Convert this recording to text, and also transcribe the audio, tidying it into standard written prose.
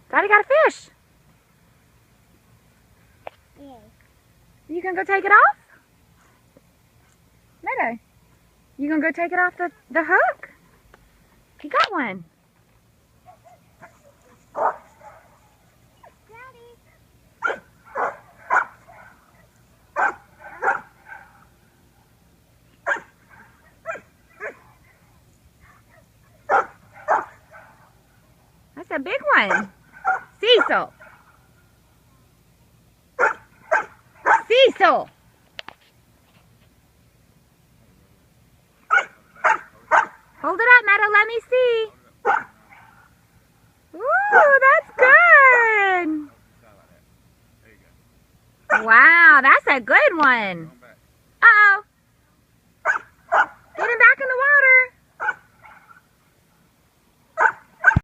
Daddy got a fish. Yeah. You gonna go take it off? Meadow, you gonna go take it off the hook? He got one. That's a big one. Cecil. Cecil. Hold it up, Meadow. Let me see. Ooh, that's good. Wow, that's a good one.